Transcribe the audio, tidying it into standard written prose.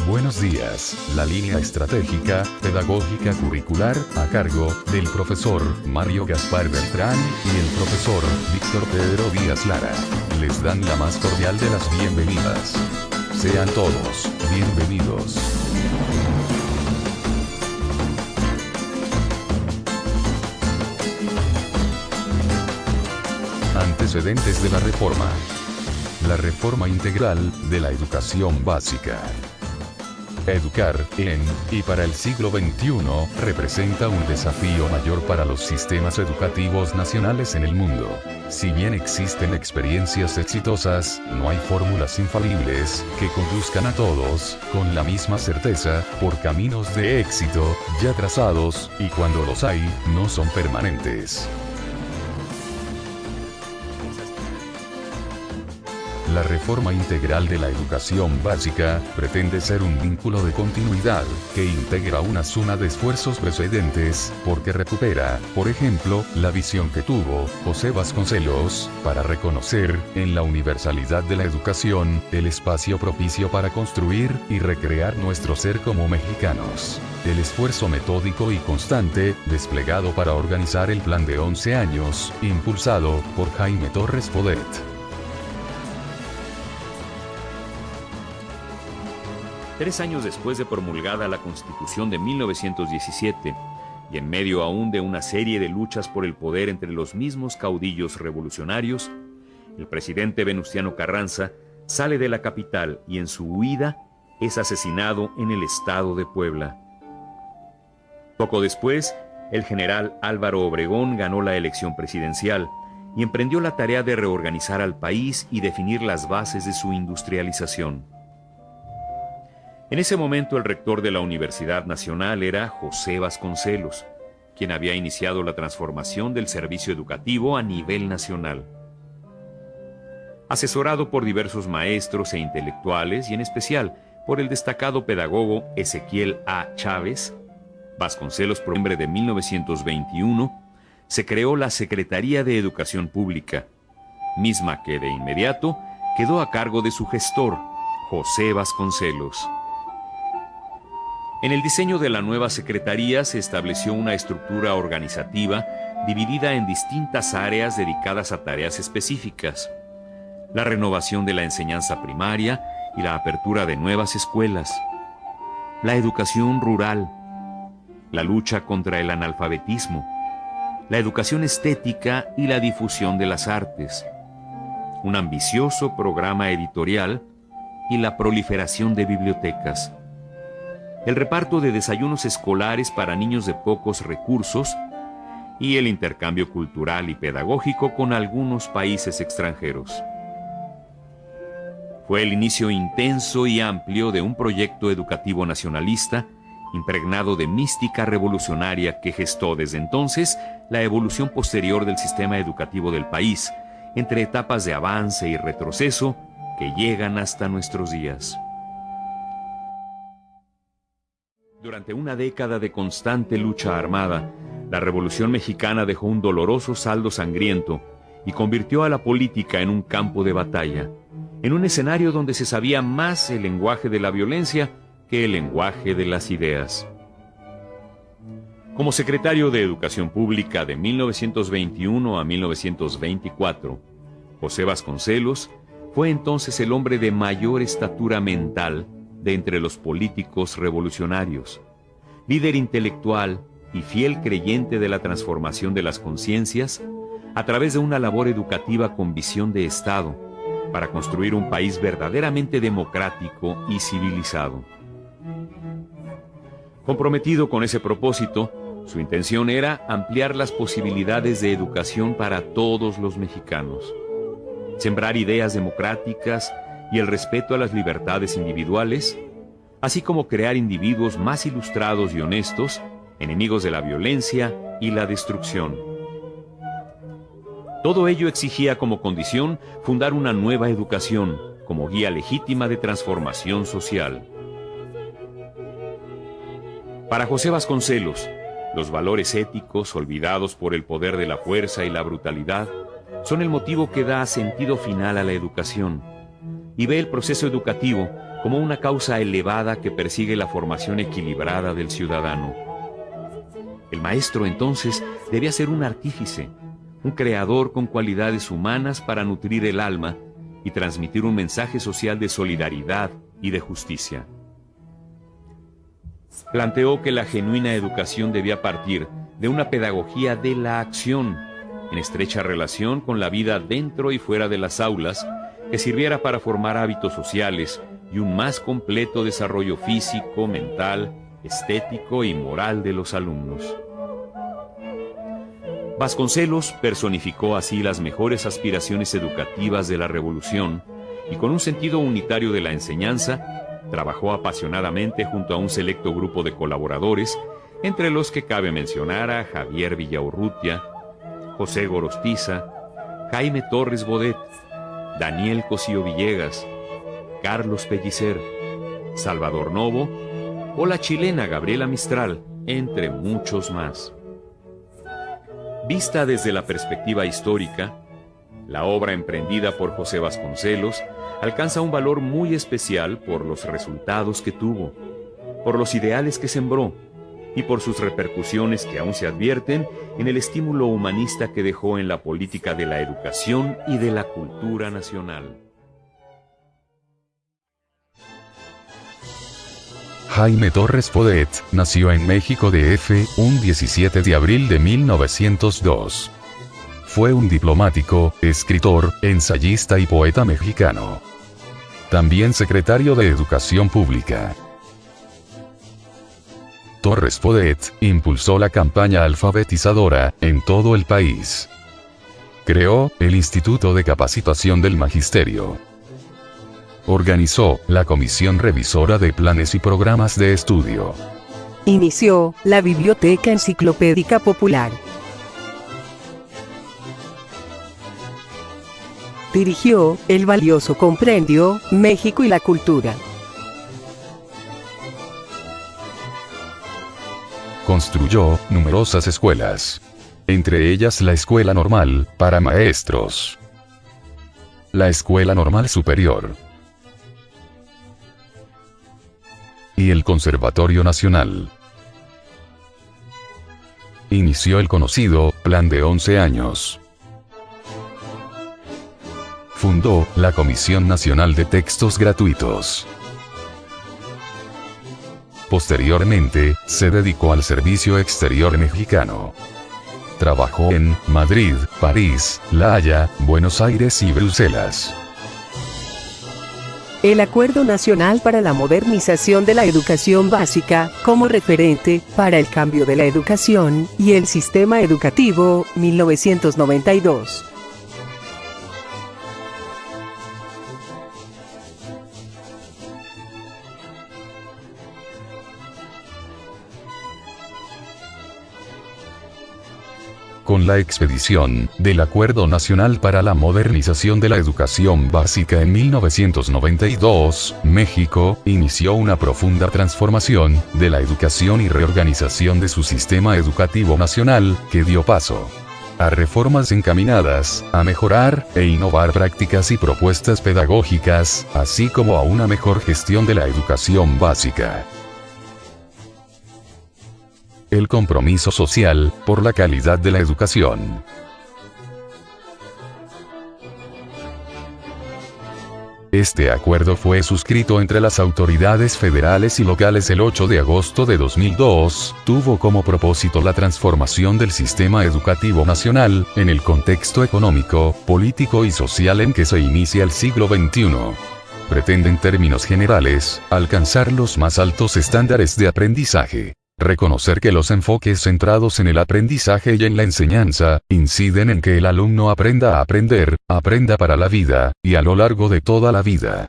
Buenos días. La línea estratégica, pedagógica curricular, a cargo del profesor Mario Gaspar Beltrán y el profesor Víctor Pedro Díaz Lara, les dan la más cordial de las bienvenidas. Sean todos bienvenidos. Antecedentes de la reforma. La reforma integral de la educación básica. Educar en y para el siglo XXI representa un desafío mayor para los sistemas educativos nacionales en el mundo. Si bien existen experiencias exitosas, no hay fórmulas infalibles que conduzcan a todos, con la misma certeza, por caminos de éxito ya trazados, y cuando los hay, no son permanentes. La reforma integral de la educación básica pretende ser un vínculo de continuidad que integra una suma de esfuerzos precedentes, porque recupera, por ejemplo, la visión que tuvo José Vasconcelos para reconocer, en la universalidad de la educación, el espacio propicio para construir y recrear nuestro ser como mexicanos. El esfuerzo metódico y constante desplegado para organizar el plan de 11 años, impulsado por Jaime Torres Bodet. Tres años después de promulgada la Constitución de 1917, y en medio aún de una serie de luchas por el poder entre los mismos caudillos revolucionarios, el presidente Venustiano Carranza sale de la capital y en su huida es asesinado en el estado de Puebla. Poco después, el general Álvaro Obregón ganó la elección presidencial y emprendió la tarea de reorganizar al país y definir las bases de su industrialización. En ese momento el rector de la Universidad Nacional era José Vasconcelos, quien había iniciado la transformación del servicio educativo a nivel nacional. Asesorado por diversos maestros e intelectuales y en especial por el destacado pedagogo Ezequiel A. Chávez, Vasconcelos, por noviembre de 1921, se creó la Secretaría de Educación Pública, misma que de inmediato quedó a cargo de su gestor, José Vasconcelos. En el diseño de la nueva secretaría se estableció una estructura organizativa dividida en distintas áreas dedicadas a tareas específicas: la renovación de la enseñanza primaria y la apertura de nuevas escuelas, la educación rural, la lucha contra el analfabetismo, la educación estética y la difusión de las artes, un ambicioso programa editorial y la proliferación de bibliotecas, el reparto de desayunos escolares para niños de pocos recursos y el intercambio cultural y pedagógico con algunos países extranjeros. Fue el inicio intenso y amplio de un proyecto educativo nacionalista impregnado de mística revolucionaria que gestó desde entonces la evolución posterior del sistema educativo del país, entre etapas de avance y retroceso que llegan hasta nuestros días. Durante una década de constante lucha armada, la Revolución Mexicana dejó un doloroso saldo sangriento y convirtió a la política en un campo de batalla, en un escenario donde se sabía más el lenguaje de la violencia que el lenguaje de las ideas. Como secretario de Educación Pública de 1921 a 1924, José Vasconcelos fue entonces el hombre de mayor estatura mental de entre los políticos revolucionarios, líder intelectual y fiel creyente de la transformación de las conciencias a través de una labor educativa con visión de Estado para construir un país verdaderamente democrático y civilizado. Comprometido con ese propósito, su intención era ampliar las posibilidades de educación para todos los mexicanos, sembrar ideas democráticas y el respeto a las libertades individuales, así como crear individuos más ilustrados y honestos, enemigos de la violencia y la destrucción. Todo ello exigía como condición fundar una nueva educación como guía legítima de transformación social. Para José Vasconcelos, los valores éticos, olvidados por el poder de la fuerza y la brutalidad, son el motivo que da sentido final a la educación, y ve el proceso educativo como una causa elevada que persigue la formación equilibrada del ciudadano. El maestro, entonces, debía ser un artífice, un creador con cualidades humanas para nutrir el alma y transmitir un mensaje social de solidaridad y de justicia. Planteó que la genuina educación debía partir de una pedagogía de la acción, en estrecha relación con la vida dentro y fuera de las aulas, que sirviera para formar hábitos sociales y un más completo desarrollo físico, mental, estético y moral de los alumnos. Vasconcelos personificó así las mejores aspiraciones educativas de la Revolución y con un sentido unitario de la enseñanza, trabajó apasionadamente junto a un selecto grupo de colaboradores, entre los que cabe mencionar a Javier Villaurrutia, José Gorostiza, Jaime Torres Bodet, Daniel Cosío Villegas, Carlos Pellicer, Salvador Novo o la chilena Gabriela Mistral, entre muchos más. Vista desde la perspectiva histórica, la obra emprendida por José Vasconcelos alcanza un valor muy especial por los resultados que tuvo, por los ideales que sembró y por sus repercusiones que aún se advierten en el estímulo humanista que dejó en la política de la educación y de la cultura nacional. Jaime Torres Bodet nació en México DF, un 17 de abril de 1902. Fue un diplomático, escritor, ensayista y poeta mexicano. También secretario de Educación Pública. Torres Bodet impulsó la campaña alfabetizadora en todo el país. Creó el Instituto de Capacitación del Magisterio. Organizó la Comisión Revisora de Planes y Programas de Estudio. Inició la Biblioteca Enciclopédica Popular. Dirigió el valioso compendio México y la Cultura. Construyó numerosas escuelas, entre ellas la Escuela Normal para Maestros, la Escuela Normal Superior y el Conservatorio Nacional. Inició el conocido Plan de 11 años. Fundó la Comisión Nacional de Textos Gratuitos. Posteriormente, se dedicó al servicio exterior mexicano. Trabajó en Madrid, París, La Haya, Buenos Aires y Bruselas. El Acuerdo Nacional para la Modernización de la Educación Básica, como referente para el cambio de la educación y el sistema educativo, 1992. Con la expedición del Acuerdo Nacional para la Modernización de la Educación Básica en 1992, México inició una profunda transformación de la educación y reorganización de su sistema educativo nacional, que dio paso a reformas encaminadas a mejorar e innovar prácticas y propuestas pedagógicas, así como a una mejor gestión de la educación básica. El compromiso social por la calidad de la educación. Este acuerdo fue suscrito entre las autoridades federales y locales el 8 de agosto de 2002, tuvo como propósito la transformación del sistema educativo nacional, en el contexto económico, político y social en que se inicia el siglo XXI. Pretende en términos generales, alcanzar los más altos estándares de aprendizaje. Reconocer que los enfoques centrados en el aprendizaje y en la enseñanza, inciden en que el alumno aprenda a aprender, aprenda para la vida, y a lo largo de toda la vida.